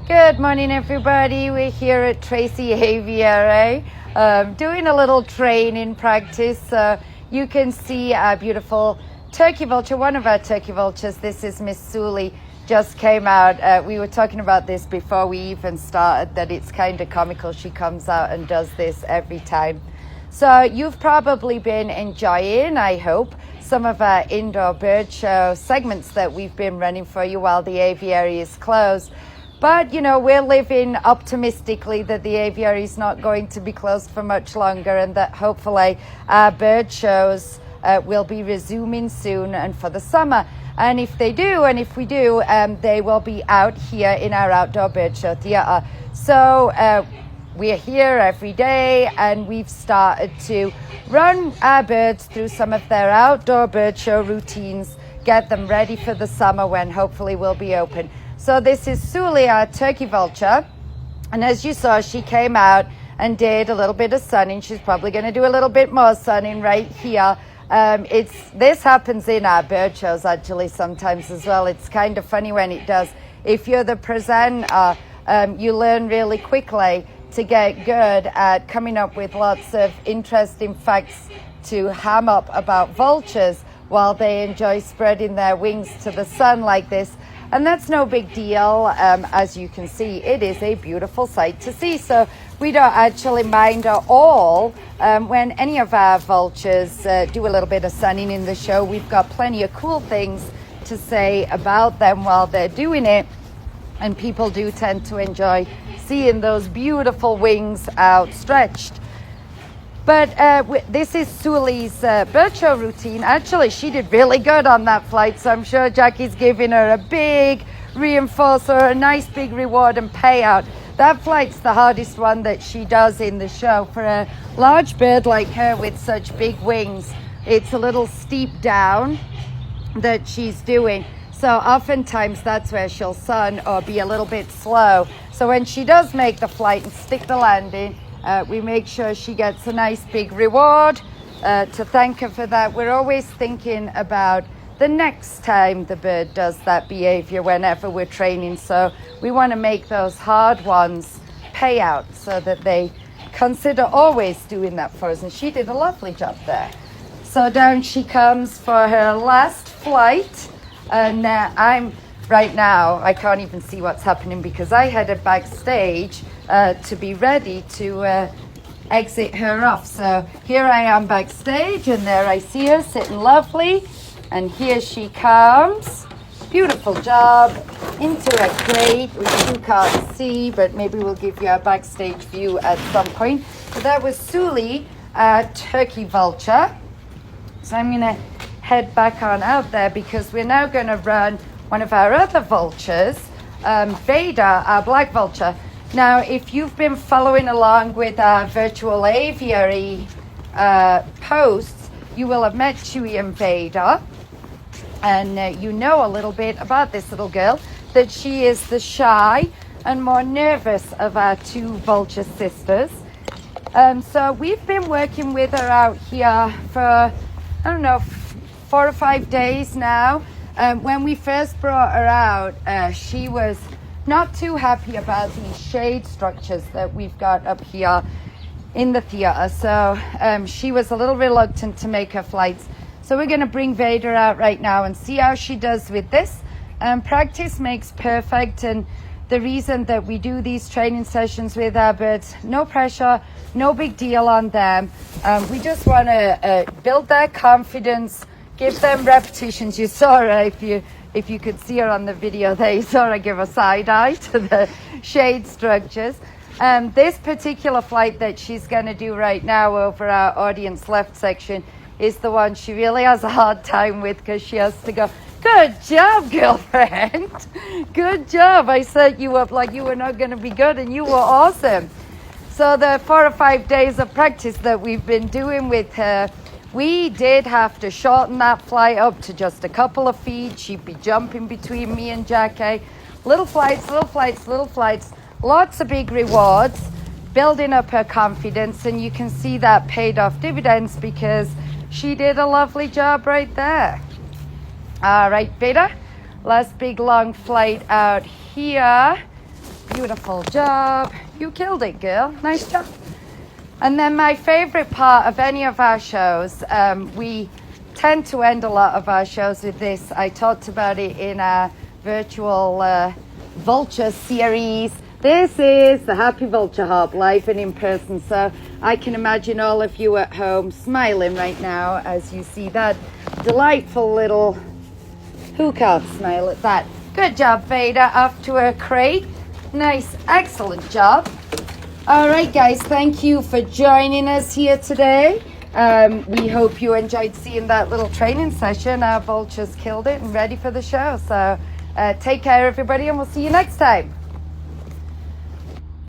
Good morning, everybody. We're here at Tracy Aviary, doing a little training practice. You can see our beautiful turkey vulture, one of our turkey vultures. This is Miss Sully, just came out. We were talking about this before we even started, that it's kind of comical. She comes out and does this every time. So you've probably been enjoying, I hope, some of our indoor bird show segments that we've been running for you while the aviary is closed. But, we're living optimistically that the aviary is not going to be closed for much longer, and that hopefully our bird shows will be resuming soon and for the summer. And if they do, and if we do, they will be out here in our outdoor bird show theatre. So we're here every day, and we've started to run our birds through some of their outdoor bird show routines, get them ready for the summer when hopefully we'll be open. So this is Sully, our turkey vulture, and as you saw, she came out and did a little bit of sunning. She's probably going to do a little bit more sunning right here. This happens in our bird shows actually sometimes as well. It's kind of funny when it does. If you're the presenter, you learn really quickly to get good at coming up with lots of interesting facts to ham up about vultures while they enjoy spreading their wings to the sun like this. And that's no big deal. As you can see, it is a beautiful sight to see. So we don't actually mind at all when any of our vultures do a little bit of sunning in the show. We've got plenty of cool things to say about them while they're doing it. And people do tend to enjoy seeing those beautiful wings outstretched. But this is Sully's bird show routine. Actually, she did really good on that flight, so I'm sure Jackie's giving her a big reinforcer, a nice big reward and payout. That flight's the hardest one that she does in the show. For a large bird like her with such big wings, it's a little steep down that she's doing. So oftentimes that's where she'll sun or be a little bit slow. So when she does make the flight and stick the landing, we make sure she gets a nice big reward to thank her for that. We're always thinking about the next time the bird does that behavior whenever we're training. So we want to make those hard ones pay out so that they consider always doing that for us. And she did a lovely job there. So down she comes for her last flight. And right now, I can't even see what's happening because I headed backstage to be ready to exit her off. So here I am backstage, and there I see her sitting lovely. And here she comes. Beautiful job. Into a crate, which you can't see, but maybe we'll give you a backstage view at some point. So that was Sully, turkey vulture. So I'm going to head back on out there because we're now going to run one of our other vultures, Vader, our black vulture. Now, if you've been following along with our virtual aviary posts, you will have met Chewy and Vader, and you know a little bit about this little girl, that she is the shy and more nervous of our two vulture sisters. So we've been working with her out here for, 4 or 5 days now. When we first brought her out, she was not too happy about these shade structures that we've got up here in the theatre. So she was a little reluctant to make her flights. So we're going to bring Vader out right now and see how she does with this. Practice makes perfect, and the reason that we do these training sessions with our birds, no pressure, no big deal on them. We just want to build their confidence, give them repetitions. You saw her, if you could see her on the video there, you saw her give a side eye to the shade structures. This particular flight that she's going to do right now over our audience left section is the one she really has a hard time with because she has to go, good job, girlfriend. Good job. I set you up like you were not going to be good, and you were awesome. So the 4 or 5 days of practice that we've been doing with her, we did have to shorten that flight up to just a couple of feet. She'd be jumping between me and Jackie. Little flights, little flights, little flights. Lots of big rewards, building up her confidence, and you can see that paid off dividends because she did a lovely job right there. All right, Beta, last big long flight out here. Beautiful job. You killed it, girl. Nice job. And then my favorite part of any of our shows, we tend to end a lot of our shows with this. I talked about it in our virtual Vulture series. This is the Happy Vulture Hop, live and in person. So I can imagine all of you at home smiling right now as you see that delightful little... Who can't smile at that? Good job, Vader. Off to a crate. Nice, excellent job. All right, guys, thank you for joining us here today. We hope you enjoyed seeing that little training session. Our vultures killed it and ready for the show. So take care, everybody, and we'll see you next time.